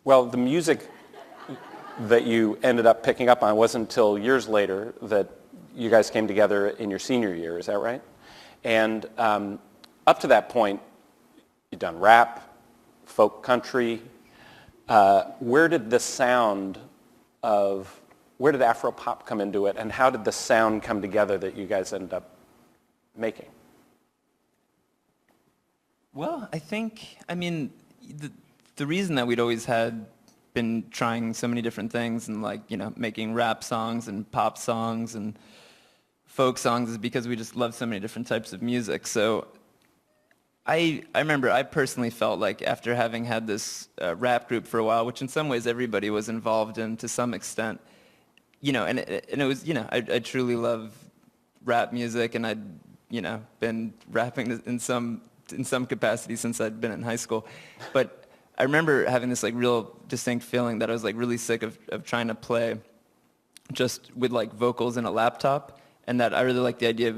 Well, the music that you ended up picking up on wasn't until years later that you guys came together in your senior year, is that right? And up to that point, you'd done rap, folk country. Where did Afro pop come into it, and how did the sound come together that you guys ended up making? Well, the reason that we'd always been trying so many different things and making rap songs and pop songs and folk songs is because we just love so many different types of music. So I remember I personally felt like after having had this rap group for a while, which in some ways everybody was involved in to some extent, and it was, I truly love rap music, and I'd, been rapping in some capacity since I'd been in high school. But I remember having this real distinct feeling that I was really sick of trying to play just with vocals in a laptop, and that I really liked the idea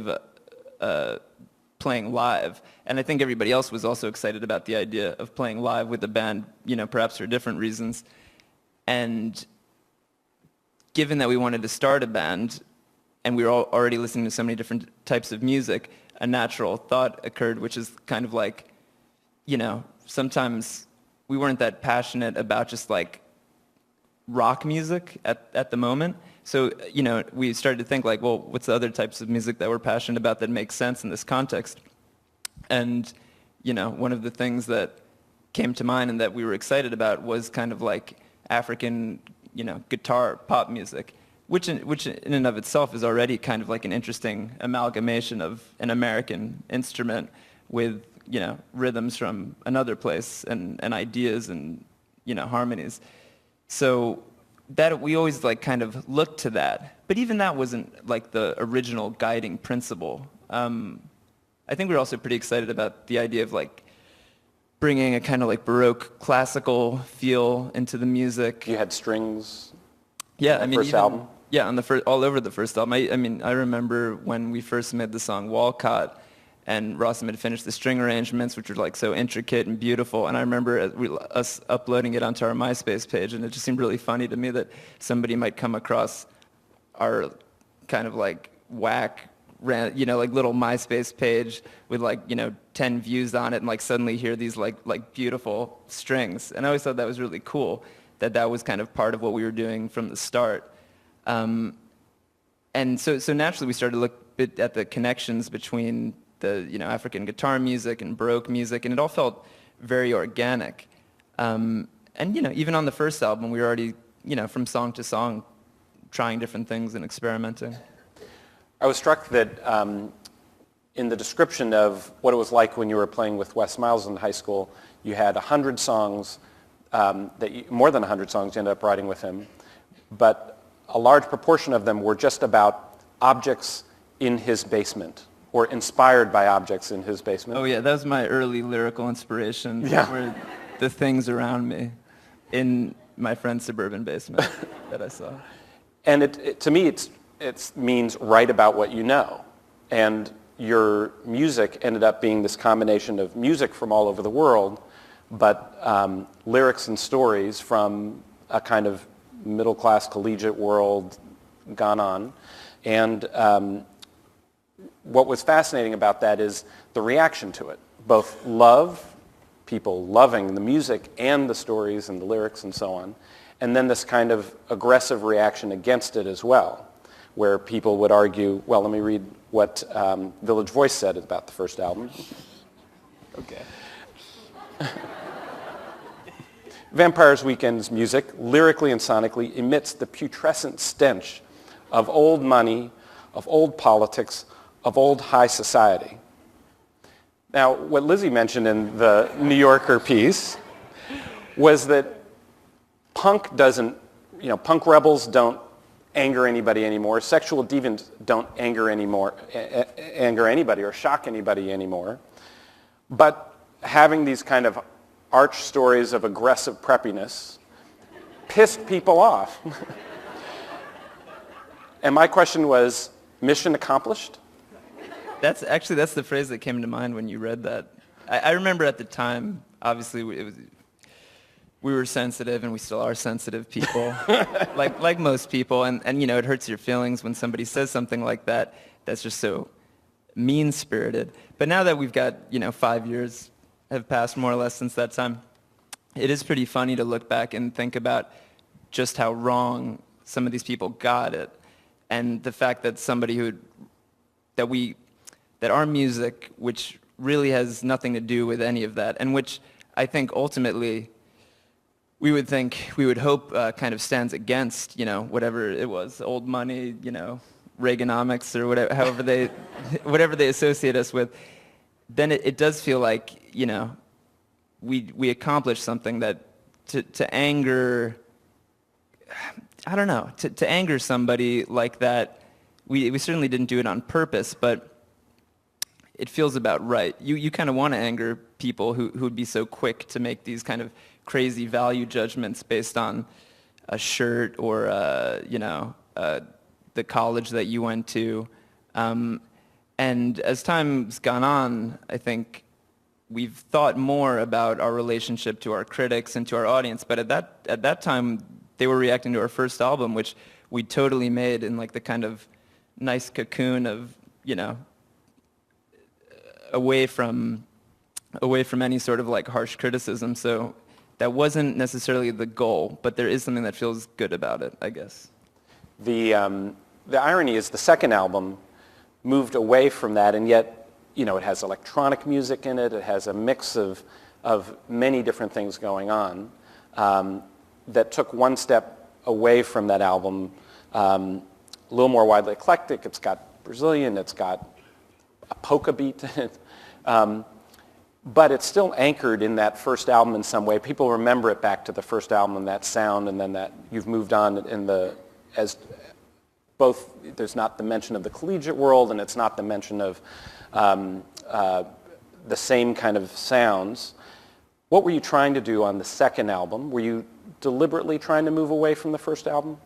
of playing live. And I think everybody else was also excited about the idea of playing live with the band, perhaps for different reasons. And given that we wanted to start a band, and we were already listening to so many different types of music, a natural thought occurred, which is kind of sometimes we weren't that passionate about just rock music at the moment. So, we started to think well, what's the other types of music that we're passionate about that makes sense in this context? And, one of the things that came to mind and that we were excited about was kind of African, guitar pop music, which in and of itself is already kind of an interesting amalgamation of an American instrument with, rhythms from another place and ideas and, harmonies. So that we always kind of looked to that, but even that wasn't the original guiding principle. I think we were also pretty excited about the idea of bringing a kind of Baroque classical feel into the music. You had strings. Yeah, on the first album. Yeah, on all over the first album. I remember when we first made the song Walcott, and Rossum had finished the string arrangements, which were so intricate and beautiful. And I remember us uploading it onto our MySpace page, and it just seemed really funny to me that somebody might come across our kind of whack, little MySpace page with 10 views on it, and suddenly hear these beautiful strings. And I always thought that was really cool, that was kind of part of what we were doing from the start. And so naturally we started to look a bit at the connections between the African guitar music and Baroque music, and it all felt very organic. And even on the first album, we were already from song to song trying different things and experimenting. I was struck that in the description of what it was like when you were playing with Wes Miles in high school, you had 100 songs, more than 100 songs you ended up writing with him, but a large proportion of them were just about objects in his basement, or inspired by objects in his basement. Oh yeah, that was my early lyrical inspiration. Yeah. Were the things around me in my friend's suburban basement that I saw. And to me, it means write about what you know. And your music ended up being this combination of music from all over the world, but lyrics and stories from a kind of middle-class collegiate world gone on. And what was fascinating about that is the reaction to it. Both love, people loving the music and the stories and the lyrics and so on, and then this kind of aggressive reaction against it as well, where people would argue, well, let me read what Village Voice said about the first album. Okay. Vampires Weekend's music, lyrically and sonically, emits the putrescent stench of old money, of old politics, of old high society. Now, what Lizzie mentioned in the New Yorker piece was that punk rebels don't anger anybody anymore. Sexual deviants don't anger anybody or shock anybody anymore. But having these kind of arch stories of aggressive preppiness pissed people off. And my question was, mission accomplished? That's the phrase that came to mind when you read that. I remember at the time, obviously, we were sensitive, and we still are sensitive people, like most people, and you know, it hurts your feelings when somebody says something like that that's just so mean-spirited. But now that we've got, you know, 5 years have passed more or less since that time, it is pretty funny to look back and think about just how wrong some of these people got it, and the fact that that our music, which really has nothing to do with any of that, and which I think ultimately we would hope kind of stands against, you know, whatever it was, old money, you know, Reaganomics or whatever, whatever they associate us with, then it does feel like, you know, we accomplished something that to anger, I don't know, to anger somebody like that, we certainly didn't do it on purpose, but it feels about right. You kind of want to anger people who would be so quick to make these kind of crazy value judgments based on a shirt or, you know, the college that you went to. And as time's gone on, I think we've thought more about our relationship to our critics and to our audience. But at that time, they were reacting to our first album, which we totally made in like the kind of nice cocoon of, you know, away from any sort of like harsh criticism. So that wasn't necessarily the goal, but there is something that feels good about it, I guess. The irony is the second album moved away from that, and yet, you know, it has electronic music in it. It has a mix of many different things going on that took one step away from that album. A little more widely eclectic. It's got Brazilian. It's got a polka beat in it. But it's still anchored in that first album in some way. People remember it back to the first album and that sound, and then that you've moved on as both, there's not the mention of the collegiate world, and it's not the mention of the same kind of sounds. What were you trying to do on the second album? Were you deliberately trying to move away from the first album?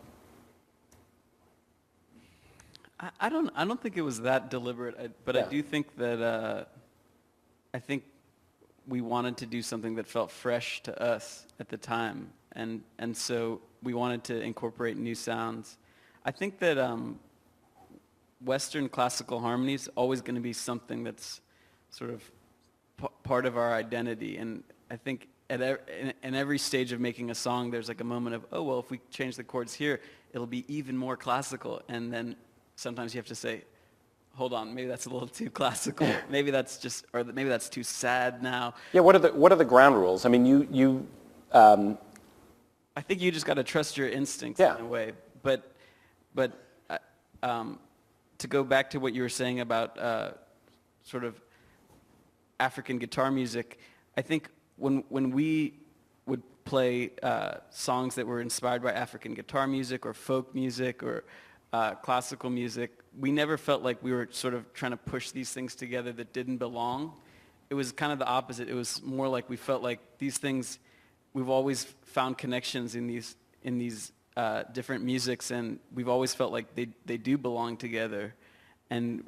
I don't think it was that deliberate, but yeah. I do think that I think we wanted to do something that felt fresh to us at the time, and so we wanted to incorporate new sounds. I think that Western classical harmony is always going to be something that's sort of part of our identity, and I think in every stage of making a song, there's like a moment of, oh well, if we change the chords here, it'll be even more classical, and then sometimes you have to say, hold on, maybe that's a little too classical. Maybe that's just, or maybe that's too sad now. Yeah. What are the ground rules? I mean, you. I think you just got to trust your instincts in a way. But to go back to what you were saying about sort of African guitar music, I think when we would play songs that were inspired by African guitar music or folk music or classical music, we never felt like we were sort of trying to push these things together that didn't belong. It was kind of the opposite. It was more like we felt like these things, we've always found connections in these different musics, and we've always felt like they do belong together, and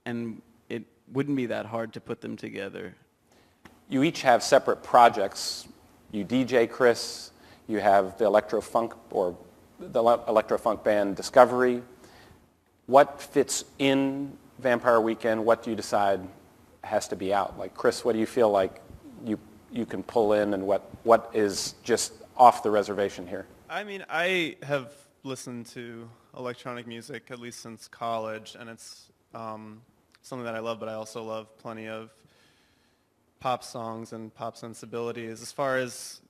it wouldn't be that hard to put them together. You each have separate projects. You DJ Chris, you have the electro-funk or the electro-funk band Discovery. What fits in Vampire Weekend? What do you decide has to be out? Like, Chris, what do you feel like you can pull in, and what is just off the reservation here? I mean, I have listened to electronic music at least since college, and it's something that I love, but I also love plenty of pop songs and pop sensibilities. As far as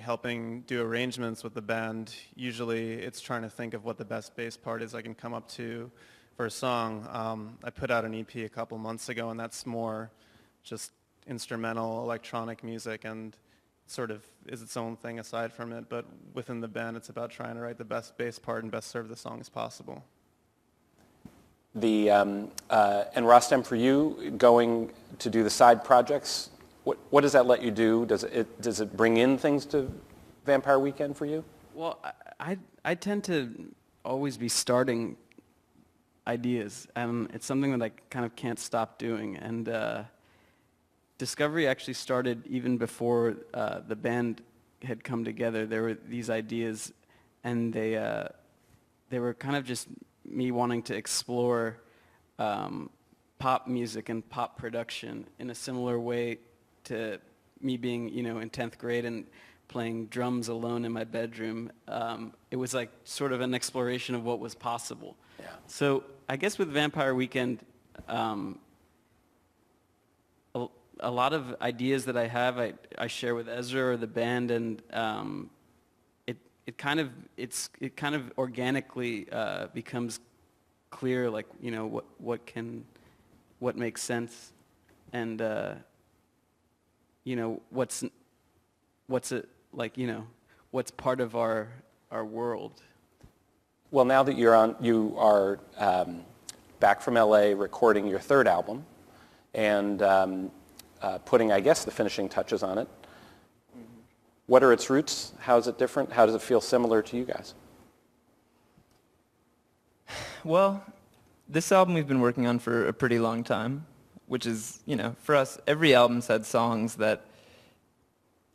helping do arrangements with the band, usually it's trying to think of what the best bass part is I can come up to for a song. I put out an EP a couple months ago, and that's more just instrumental electronic music, and sort of is its own thing aside from it, but within the band it's about trying to write the best bass part and best serve the song as possible. And Rostam, for you, going to do the side projects, what does that let you do? Does it bring in things to Vampire Weekend for you? Well, I tend to always be starting ideas, and it's something that I kind of can't stop doing. And Discovery actually started even before the band had come together. There were these ideas, and they were kind of just me wanting to explore pop music and pop production in a similar way to me being, in 10th grade and playing drums alone in my bedroom. It was like sort of an exploration of what was possible. Yeah. So I guess with Vampire Weekend, a lot of ideas that I have, I share with Ezra or the band, and it kind of organically becomes clear, like, what makes sense, and what's part of our world. Well, now that you are back from LA recording your third album and putting, I guess, the finishing touches on it. What are its roots? How is it different? How does it feel similar to you guys? Well, this album we've been working on for a pretty long time, which is, for us, every album's had songs that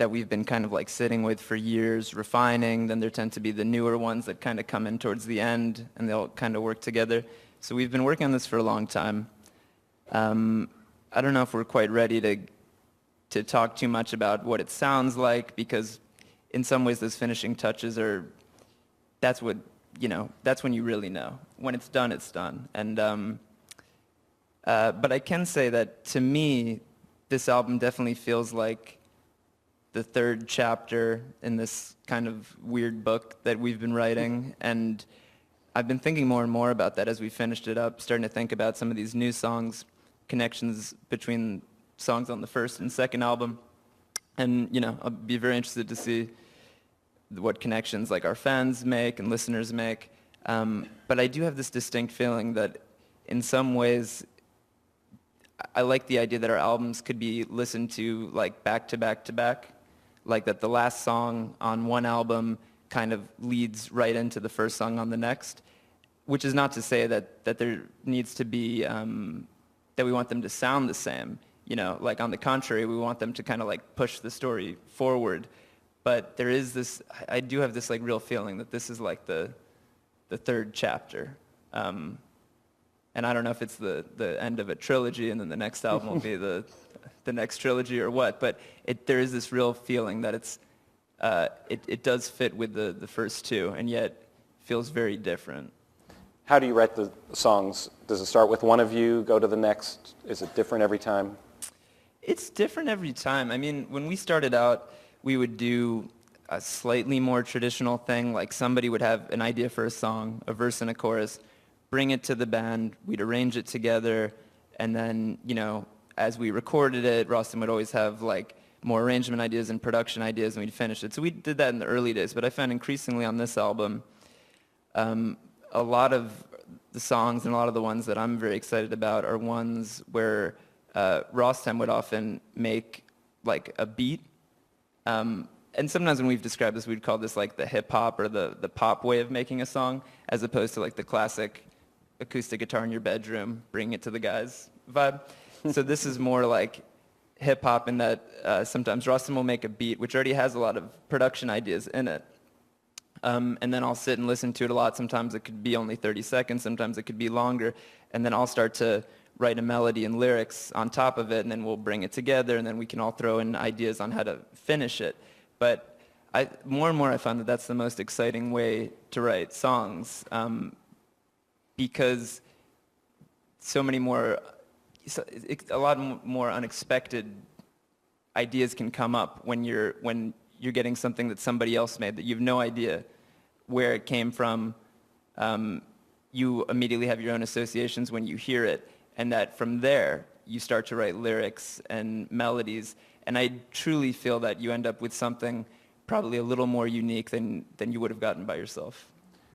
we've been kind of like sitting with for years, refining. Then there tend to be the newer ones that kind of come in towards the end, and they'll kind of work together. So we've been working on this for a long time. I don't know if we're quite ready to talk too much about what it sounds like, because in some ways those finishing touches that's when you really know. When it's done, it's done. And but I can say that to me, this album definitely feels like the third chapter in this kind of weird book that we've been writing. And I've been thinking more and more about that as we finished it up, starting to think about some of these new songs, connections between songs on the first and second album. And, I'll be very interested to see what connections like our fans make and listeners make. But I do have this distinct feeling that in some ways I like the idea that our albums could be listened to like back to back to back, like that the last song on one album kind of leads right into the first song on the next, which is not to say that there needs to be, that we want them to sound the same. Like on the contrary, we want them to kind of like push the story forward. But there is this, I do have this like real feeling that this is like the third chapter. And I don't know if it's the end of a trilogy and then the next album will be the next trilogy or what, but there is this real feeling that it does fit with the first two, and yet feels very different. How do you write the songs? Does it start with one of you, go to the next? Is it different every time? It's different every time. I mean, when we started out, we would do a slightly more traditional thing, like somebody would have an idea for a song, a verse and a chorus, bring it to the band, we'd arrange it together, and then, as we recorded it, Rostam would always have like more arrangement ideas and production ideas, and we'd finish it. So we did that in the early days, but I found increasingly on this album, a lot of the songs and a lot of the ones that I'm very excited about are ones where Rostam would often make like a beat. And sometimes when we've described this, we'd call this like the hip-hop or the pop way of making a song, as opposed to like the classic acoustic guitar in your bedroom, bring it to the guys vibe. So this is more like hip-hop in that sometimes Rostam will make a beat, which already has a lot of production ideas in it. And then I'll sit and listen to it a lot. Sometimes it could be only 30 seconds, sometimes it could be longer. And then I'll start to write a melody and lyrics on top of it, and then we'll bring it together, and then we can all throw in ideas on how to finish it. But more and more I found that that's the most exciting way to write songs, because a lot more unexpected ideas can come up when you're getting something that somebody else made that you have no idea where it came from. You immediately have your own associations when you hear it, and that from there you start to write lyrics and melodies. And I truly feel that you end up with something probably a little more unique than you would have gotten by yourself.